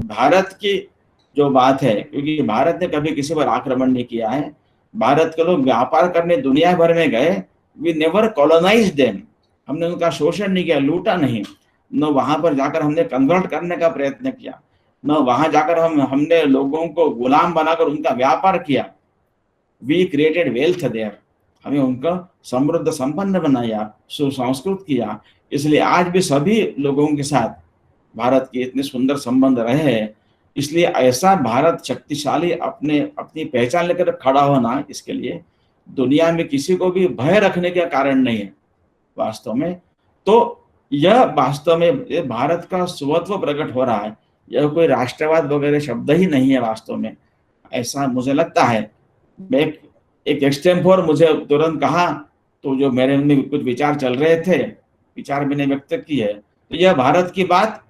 भारत की जो बात है, क्योंकि भारत ने कभी किसी पर आक्रमण नहीं किया है, भारत के लोग व्यापार करने दुनिया भर में गए, वी नेवर कॉलोनाइज देम, हमने उनका शोषण नहीं किया, लूटा नहीं, न वहां पर जाकर हमने कन्वर्ट करने का प्रयत्न किया, न वहां जाकर हमने लोगों को गुलाम बनाकर उनका व्यापार किया। वी क्रिएटेड वेल्थ देयर, हमें उनका समृद्ध संपन्न बनाया, सुसंस्कृत किया। इसलिए आज भी सभी लोगों के साथ भारत के इतने सुंदर संबंध रहे हैं। इसलिए ऐसा भारत शक्तिशाली अपनी पहचान लेकर खड़ा होना, इसके लिए दुनिया में किसी को भी भय रखने का कारण नहीं है वास्तव में। तो यह वास्तव में ये भारत का स्वत्व प्रकट हो रहा है, यह कोई राष्ट्रवाद वगैरह शब्द ही नहीं है वास्तव में, ऐसा मुझे लगता है। मैं एक एक्सटेम्पोर मुझे तुरंत कहा, तो जो मेरे में कुछ विचार चल रहे थे, विचार मैंने व्यक्त किए, तो यह भारत की बात,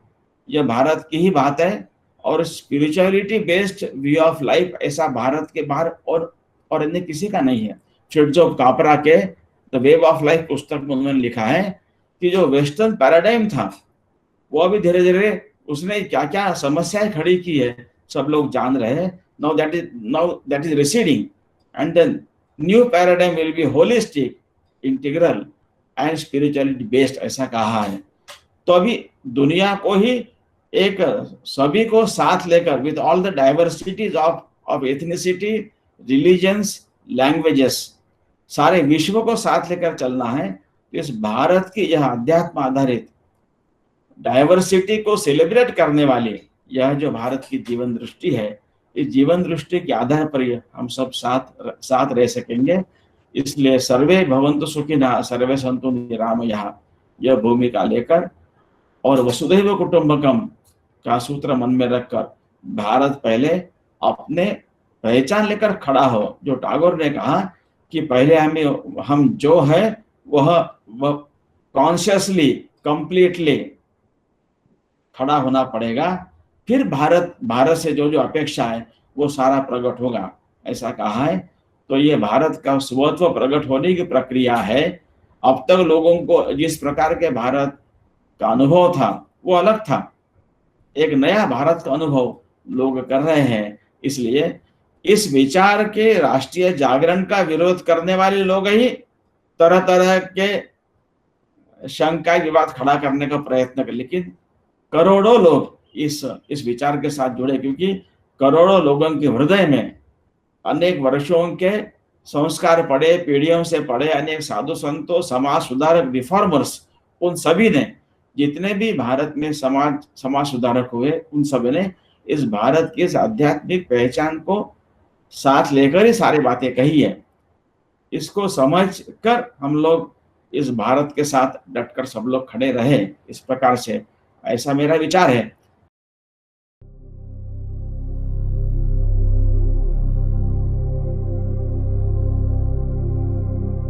यह भारत की ही बात है। और spirituality based view of life ऐसा भारत के बाहर और अन्य किसी का नहीं है। शिवजो कापरा के द वेव ऑफ लाइफ पुस्तक में उन्होंने लिखा है कि जो वेस्टर्न पैराडाइम था, वो अभी धीरे धीरे उसने क्या क्या समस्याएं खड़ी की है, सब लोग जान रहे हैं। Now that is receding and then new paradigm will be holistic, integral and spirituality based, ऐसा कहा है। तो अभी दुनिया को ही एक सभी को साथ लेकर, with all the diversities of ethnicity, religions, languages, सारे विश्व को साथ लेकर चलना है। इस भारत की यह अध्यात्म आधारित डाइवर्सिटी को सेलिब्रेट करने वाली यह जो भारत की जीवन दृष्टि है, इस जीवन दृष्टि के आधार पर हम सब साथ रह सकेंगे। इसलिए सर्वे भवन्तु सुखिनः सर्वे सन्तु निरामयाः, यह भूमिका लेकर और वसुधैव कुटुंबकम का सूत्र मन में रखकर भारत पहले अपने पहचान लेकर खड़ा हो। जो टैगोर ने कहा कि पहले हम जो है वह कॉन्शियसली कंप्लीटली खड़ा होना पड़ेगा, फिर भारत से जो जो अपेक्षा है वो सारा प्रकट होगा, ऐसा कहा है। तो ये भारत का स्वत्व प्रकट होने की प्रक्रिया है। अब तक लोगों को जिस प्रकार के भारत का अनुभव था वो अलग था, एक नया भारत का अनुभव लोग कर रहे हैं। इसलिए इस विचार के राष्ट्रीय जागरण का विरोध करने वाले लोग ही तरह तरह के शंका विवाद खड़ा करने का प्रयत्न कर, लेकिन करोड़ों लोग इस विचार के साथ जुड़े, क्योंकि करोड़ों लोगों के हृदय में अनेक वर्षों के संस्कार पड़े, पीढ़ियों से पड़े, अनेक साधु संतों, समाज सुधारक, रिफॉर्मर्स, उन सभी ने, जितने भी भारत में समाज सुधारक हुए, उन सभी ने इस भारत की इस आध्यात्मिक पहचान को साथ लेकर ही सारी बातें कही है। इसको समझकर हम लोग इस भारत के साथ डटकर सब लोग खड़े रहे, इस प्रकार से, ऐसा मेरा विचार है।